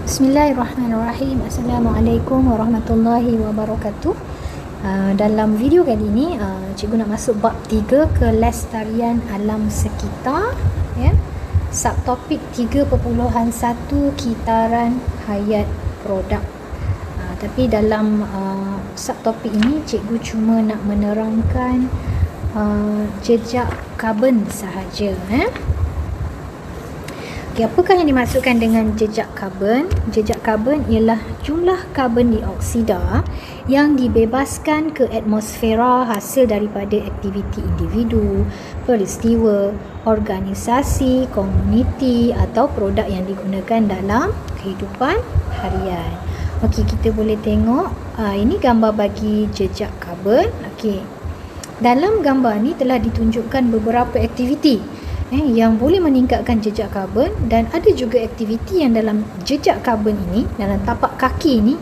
Bismillahirrahmanirrahim. Assalamualaikum warahmatullahi wabarakatuh. Dalam video kali ini cikgu nak masuk bab 3, kelestarian alam sekitar, ya. Subtopik 3.1, kitaran hayat produk. Tapi dalam subtopik ini cikgu cuma nak menerangkan jejak karbon sahaja, Okay, apakah yang dimaksudkan dengan jejak karbon? Jejak karbon ialah jumlah karbon dioksida yang dibebaskan ke atmosfera hasil daripada aktiviti individu, peristiwa, organisasi, komuniti atau produk yang digunakan dalam kehidupan harian. Okey, kita boleh tengok ini gambar bagi jejak karbon. Okey. Dalam gambar ni telah ditunjukkan beberapa aktiviti yang boleh meningkatkan jejak karbon, dan ada juga aktiviti yang dalam jejak karbon ini, dalam tapak kaki ini,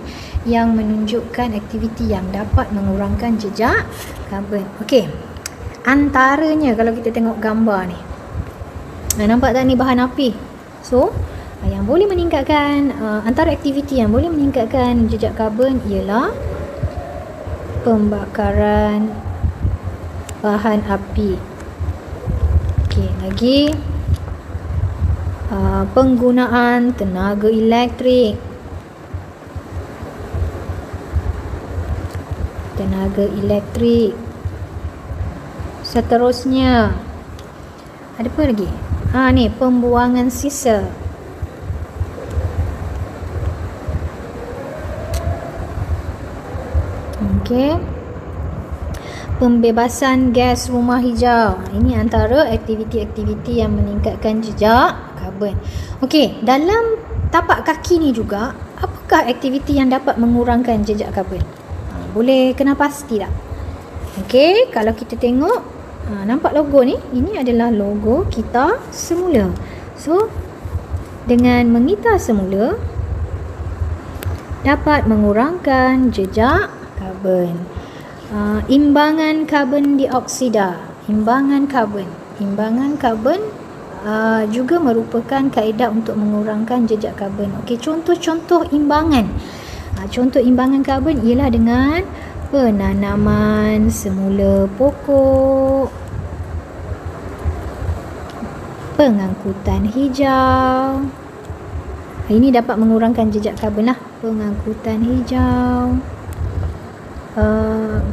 yang menunjukkan aktiviti yang dapat mengurangkan jejak karbon. Okey, antaranya kalau kita tengok gambar ni, nampak tak ni bahan api? So yang boleh meningkatkan antara aktiviti yang boleh meningkatkan jejak karbon ialah pembakaran bahan api. Okey, lagi penggunaan tenaga elektrik. Seterusnya ada apa lagi? Ni pembuangan sisa. Okey, pembebasan gas rumah hijau. Ini antara aktiviti-aktiviti yang meningkatkan jejak karbon. Okey, dalam tapak kaki ni juga, apakah aktiviti yang dapat mengurangkan jejak karbon? Boleh kena pasti tak? Okey, kalau kita tengok, nampak logo ni? Ini adalah logo kita semula. So, dengan mengitar semula dapat mengurangkan jejak karbon. Imbangan karbon dioksida. Imbangan karbon juga merupakan kaedah untuk mengurangkan jejak karbon. Okey, contoh-contoh imbangan. Contoh imbangan karbon ialah dengan penanaman semula pokok, pengangkutan hijau. Ini dapat mengurangkan jejak karbon lah, pengangkutan hijau.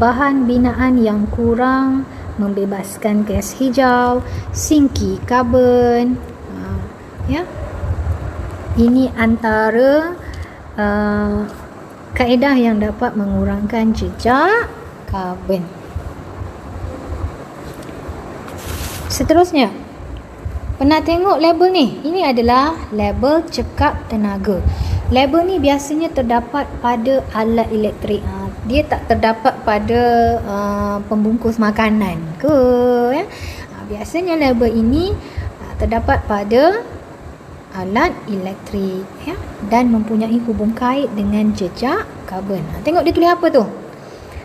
Bahan binaan yang kurang membebaskan gas hijau, singki karbon. Ya, ini antara kaedah yang dapat mengurangkan jejak karbon. Seterusnya, pernah tengok label ni? Ini adalah label cekap tenaga. Label ni biasanya terdapat pada alat elektrik. Dia tak terdapat pada pembungkus makanan ke, ya? Biasanya label ini terdapat pada alat elektrik, ya, dan mempunyai hubung kait dengan jejak karbon. Tengok dia tulis apa tu?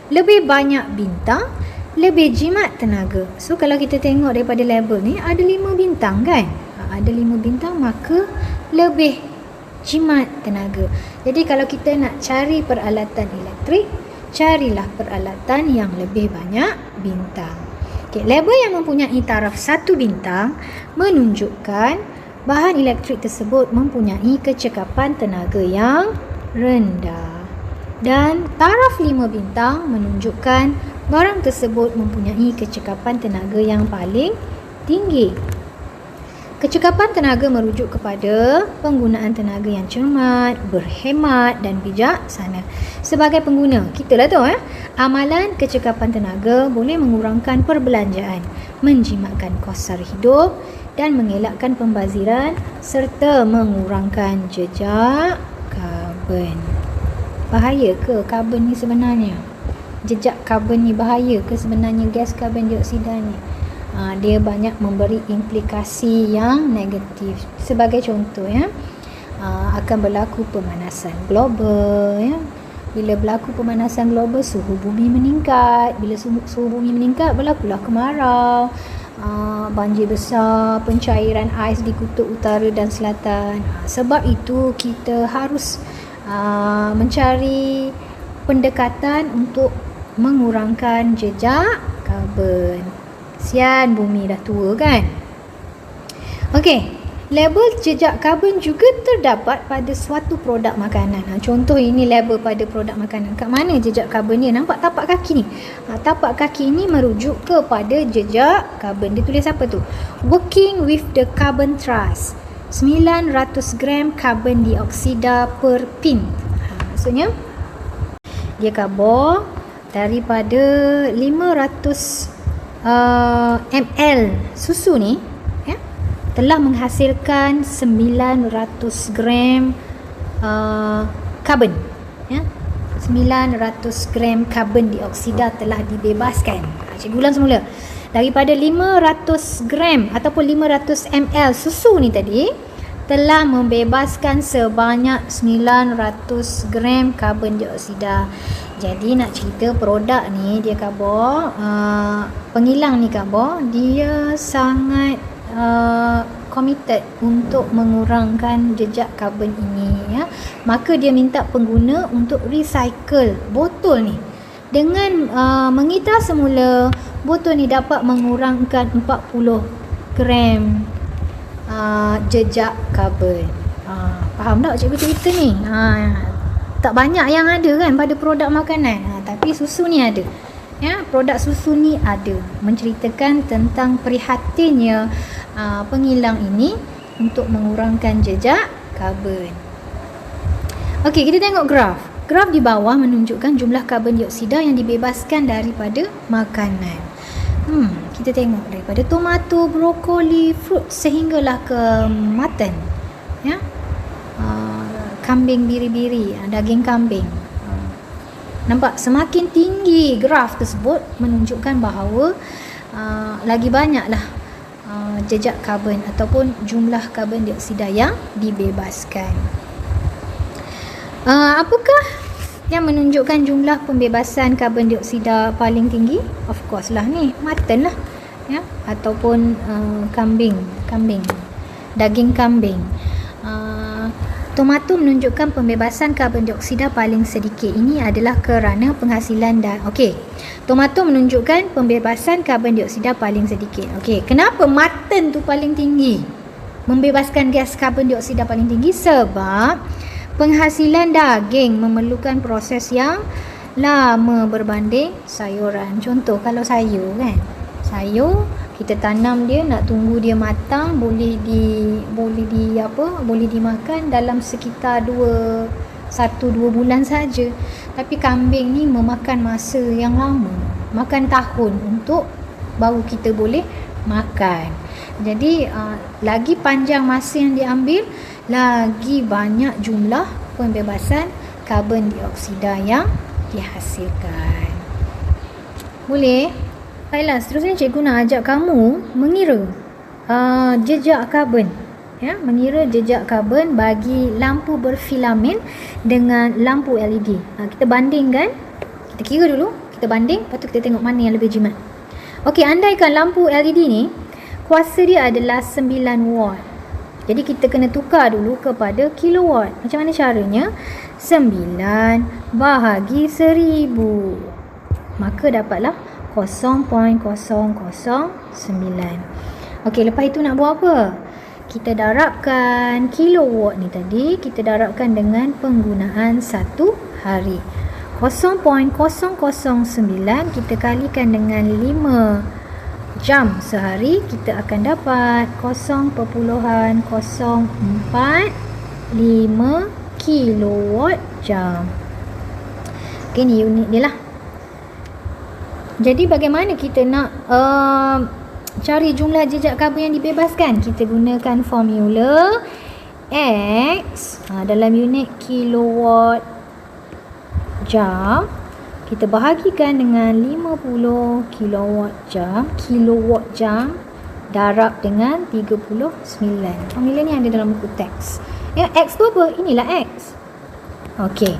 Lebih banyak bintang, lebih jimat tenaga. So kalau kita tengok daripada label ni, ada 5 bintang kan? Ada 5 bintang, maka lebih jimat tenaga. Jadi kalau kita nak cari peralatan elektrik, carilah peralatan yang lebih banyak bintang. Okay, label yang mempunyai taraf 1 bintang menunjukkan bahan elektrik tersebut mempunyai kecekapan tenaga yang rendah, dan taraf 5 bintang menunjukkan barang tersebut mempunyai kecekapan tenaga yang paling tinggi. Kecekapan tenaga merujuk kepada penggunaan tenaga yang cermat, berhemat dan bijaksana. Sebagai pengguna, kita lah tu, amalan kecekapan tenaga boleh mengurangkan perbelanjaan, menjimatkan kos sara hidup dan mengelakkan pembaziran serta mengurangkan jejak karbon. Bahaya ke karbon ni sebenarnya? Jejak karbon ni bahaya ke sebenarnya gas karbon dioksida ni? Dia banyak memberi implikasi yang negatif. Sebagai contoh, akan berlaku pemanasan global, ya. Bila berlaku pemanasan global, suhu bumi meningkat. Bila suhu bumi meningkat, berlakulah kemarau. banjir besar, pencairan ais di kutub utara dan selatan. Sebab itu kita harus mencari pendekatan untuk mengurangkan jejak karbon. Kesian bumi dah tua kan. Okey, label jejak karbon juga terdapat pada suatu produk makanan. Contoh ini label pada produk makanan. Kat mana jejak karbon dia? Nampak tapak kaki ni? Tapak kaki ni merujuk kepada jejak karbon. Dia tulis apa tu? Working with the carbon thrust, 900 gram karbon dioksida per pint. Maksudnya dia karbon daripada 500 ml susu ni telah menghasilkan 900 gram karbon. 900 gram karbon dioksida telah dibebaskan. Cikgu ulang semula. Daripada 500 gram ataupun 500 ml susu ni tadi telah membebaskan sebanyak 900 gram karbon dioksida. Jadi nak cerita produk ni dia karbon, penghilang ni karbon, dia sangat committed untuk mengurangkan jejak karbon ini, ya. Maka dia minta pengguna untuk recycle botol ni. Dengan mengira semula botol ni dapat mengurangkan 40 gram jejak karbon. Faham tak cikgu cerita ni? Tak banyak yang ada kan pada produk makanan, tapi susu ni ada. Ya, produk susu ni ada menceritakan tentang prihatinnya penghilang ini untuk mengurangkan jejak karbon. Okey, kita tengok graf. Graf di bawah menunjukkan jumlah karbon dioksida yang dibebaskan daripada makanan. Kita tengok daripada tomato, brokoli, fruit sehinggalah ke mutton. Ya. Kambing biri-biri, daging kambing. Nampak semakin tinggi graf tersebut menunjukkan bahawa lagi banyaklah jejak karbon ataupun jumlah karbon dioksida yang dibebaskan. Apakah yang menunjukkan jumlah pembebasan karbon dioksida paling tinggi? Of course lah ni, mutton lah, ya, ataupun kambing, daging kambing. Tomato menunjukkan pembebasan karbon dioksida paling sedikit. Ini adalah kerana penghasilan okey. Tomato menunjukkan pembebasan karbon dioksida paling sedikit. Okey, kenapa mutton tu paling tinggi? Membebaskan gas karbon dioksida paling tinggi sebab penghasilan daging memerlukan proses yang lama berbanding sayuran. Contoh kalau sayur kan. Sayur kita tanam dia, nak tunggu dia matang, boleh dimakan dalam sekitar 1-2 bulan saja. Tapi kambing ni memakan masa yang lama, makan tahun untuk baru kita boleh makan. Jadi lagi panjang masa yang diambil, lagi banyak jumlah pembebasan karbon dioksida yang dihasilkan. Boleh? Baiklah, seterusnya cikgu nak ajak kamu mengira jejak karbon. Ya, mengira jejak karbon bagi lampu berfilamen dengan lampu LED. Kita bandingkan. Kita kira dulu, kita banding, lepas tu kita tengok mana yang lebih jimat. Okey, andaikan lampu LED ni kuasa dia adalah 9 watt. Jadi kita kena tukar dulu kepada kilowatt. Macam mana caranya? 9 bahagi 1000. Maka dapatlah 0.009. Okey, lepas itu nak buat apa? Kita darabkan kilowatt ni tadi, kita darabkan dengan penggunaan 1 hari. 0.009 kita kalikan dengan 5 jam sehari, kita akan dapat 0.045 kilowatt jam. Okey, ni unit dia lah. Jadi bagaimana kita nak cari jumlah jejak karbon yang dibebaskan? Kita gunakan formula X dalam unit kilowatt jam. Kita bahagikan dengan 50 kilowatt jam darab dengan 39. Formula ni ada dalam buku teks. Ya, X tu apa? Inilah X. Okey.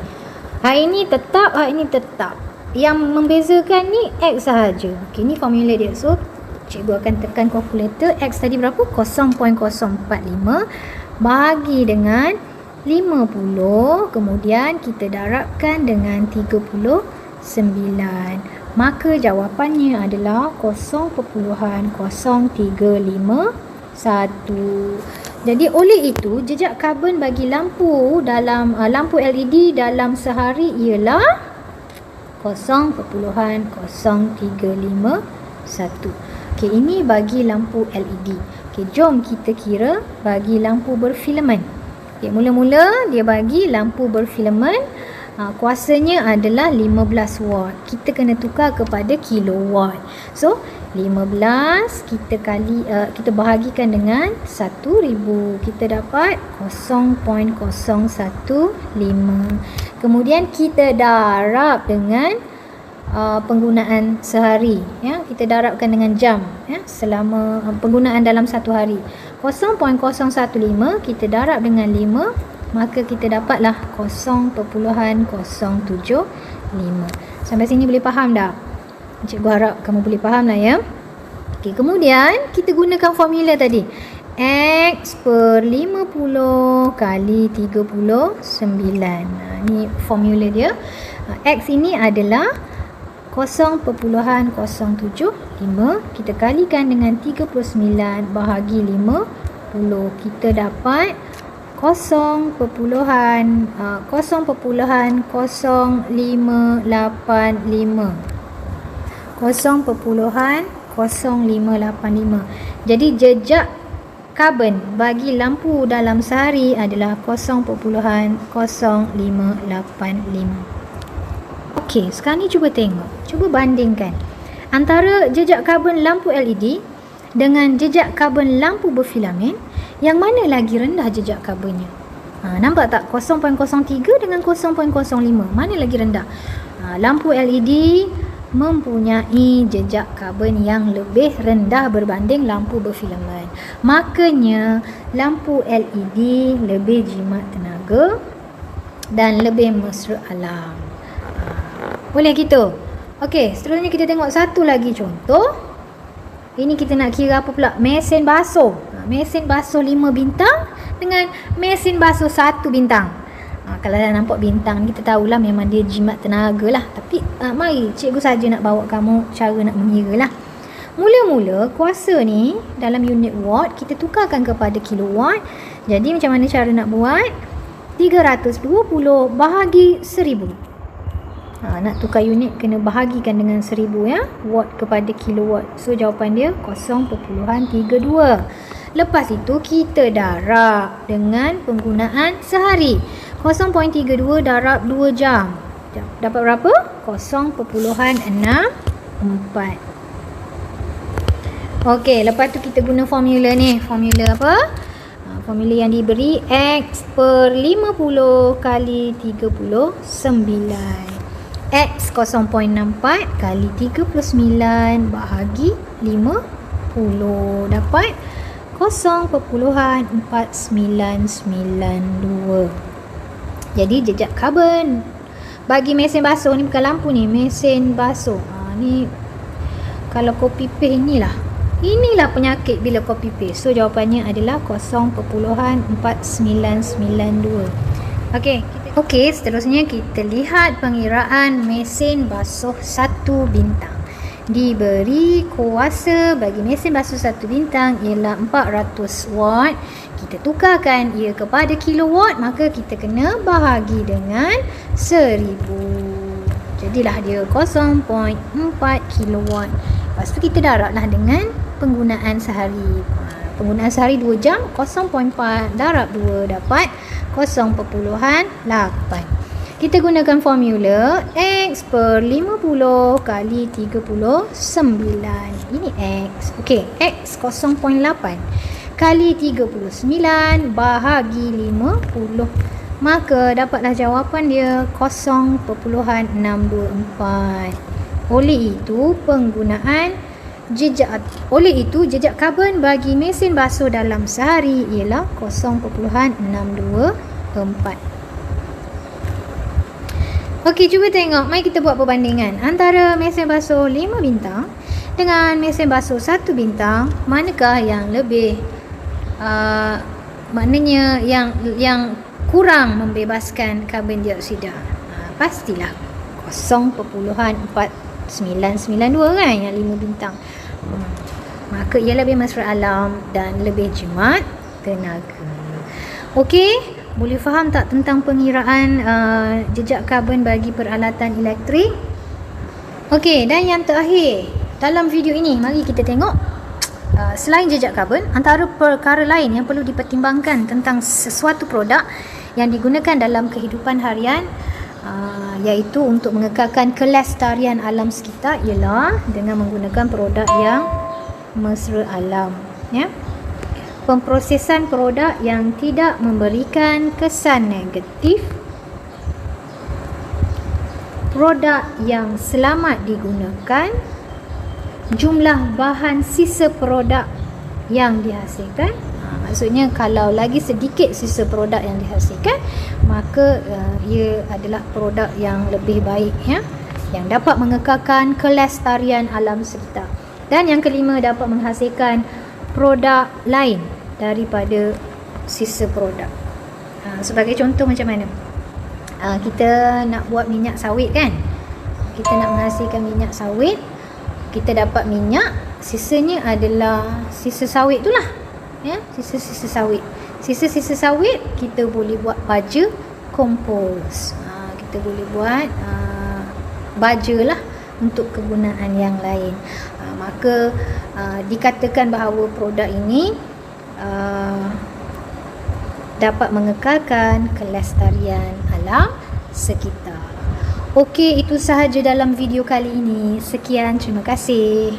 Hal ini tetap, hal ini tetap. Yang membezakan ni X sahaja. Okey, ni formula dia. So Cikgu akan tekan kalkulator. X tadi berapa? 0.045 bahagi dengan 50. Kemudian kita darabkan dengan 39. Maka jawapannya adalah 0.0351. Jadi oleh itu jejak karbon bagi lampu dalam lampu LED dalam sehari ialah 0.0351. Okey, ini bagi lampu LED. Okey, jom kita kira bagi lampu berfilamen. Okey, mula-mula dia bagi lampu berfilamen, kuasanya adalah 15 watt. Kita kena tukar kepada kilowatt. So 15 kita bahagikan dengan 1000, kita dapat 0.015. Kemudian kita darab dengan penggunaan sehari, ya, kita darabkan dengan jam, ya, selama penggunaan dalam satu hari. 0.015 kita darab dengan 5, maka kita dapatlah 0.075. Sampai sini boleh faham tak? Cikgu harap kamu boleh faham lah, ya. Okey, kemudian kita gunakan formula tadi. X per 50 kali 39. Ni formula dia. X ini adalah 0.075. Kita kalikan dengan 39 bahagi 50. Kita dapat 0.0585. Jadi jejak karbon bagi lampu dalam sehari adalah 0.0585. Okey, sekarang ni cuba tengok, cuba bandingkan antara jejak karbon lampu LED dengan jejak karbon lampu berfilamen. Yang mana lagi rendah jejak karbonnya? Nampak tak? 0.03 dengan 0.05. Mana lagi rendah? Lampu LED mempunyai jejak karbon yang lebih rendah berbanding lampu berfilamen. Makanya lampu LED lebih jimat tenaga dan lebih mesra alam. Boleh gitu? Okey, seterusnya kita tengok satu lagi contoh. Ini kita nak kira apa pula? Mesin basuh. Mesin basuh 5 bintang dengan mesin basuh 1 bintang. Kalau dah nampak bintang, kita tahulah memang dia jimat tenaga lah. Tapi mari cikgu saja nak bawa kamu cara nak mengira lah. Mula-mula kuasa ni dalam unit watt kita tukarkan kepada kilowatt. Jadi macam mana cara nak buat? 320 bahagi 1000. Nak tukar unit kena bahagikan dengan 1000, ya. Watt kepada kilowatt. So jawapan dia 0.32. Lepas itu kita darab dengan penggunaan sehari. 0.32 darab 2 jam. Dapat berapa? 0.64. Okey, lepas tu kita guna formula ni. Formula apa? Formula yang diberi X per 50 kali 39. X 0.64 kali 39 bahagi 50. Dapat 0.4992. Jadi jejak karbon bagi mesin basuh ni, bukan lampu ni, mesin basuh. Ni kalau copy paste inilah penyakit bila copy paste. So jawapannya adalah 0.4992. Okey, seterusnya kita lihat pengiraan mesin basuh 1 bintang. Diberi kuasa bagi mesin basuh 1 bintang ialah 400 watt. Kita tukarkan ia kepada kilowatt, maka kita kena bahagi dengan 1000. Jadilah dia 0.4 kilowatt. Lepas tu kita darablah dengan penggunaan sehari. Penggunaan sehari 2 jam, 0.4 darab 2 dapat 0.8. Kita gunakan formula X per 50 kali 39. Ini X. Okey, X 0.8 kali 39 bahagi 50. Maka dapatlah jawapan dia 0.624. Oleh itu jejak karbon bagi mesin basuh dalam sehari ialah 0.624. Okey, cuba tengok. Mari kita buat perbandingan antara mesin basuh 5 bintang dengan mesin basuh 1 bintang, manakah yang lebih maknanya yang kurang membebaskan karbon dioksida? Pastilah 0.4992 kan, yang 5 bintang. Maka ia lebih mesra alam dan lebih jimat tenaga. Okey, boleh faham tak tentang pengiraan jejak karbon bagi peralatan elektrik? Okey, dan yang terakhir dalam video ini, mari kita tengok selain jejak karbon, antara perkara lain yang perlu dipertimbangkan tentang sesuatu produk yang digunakan dalam kehidupan harian, iaitu untuk mengekalkan kelestarian alam sekitar, ialah dengan menggunakan produk yang mesra alam, ya. Pemprosesan produk yang tidak memberikan kesan negatif, produk yang selamat digunakan, jumlah bahan sisa produk yang dihasilkan. Maksudnya kalau lagi sedikit sisa produk yang dihasilkan, maka ia adalah produk yang lebih baik, ya, yang dapat mengekalkan kelestarian alam sekitar. Dan yang kelima, dapat menghasilkan produk lain daripada sisa produk. Sebagai contoh macam mana? Kita nak buat minyak sawit kan? Kita nak menghasilkan minyak sawit, kita dapat minyak, sisanya adalah sisa sawit itulah, ya, sisa-sisa sawit. Sisa-sisa sawit kita boleh buat baja kompos. Kita boleh buat baja lah untuk kegunaan yang lain. Maka dikatakan bahawa produk ini dapat mengekalkan kelestarian alam sekitar. Okey, itu sahaja dalam video kali ini. Sekian, terima kasih.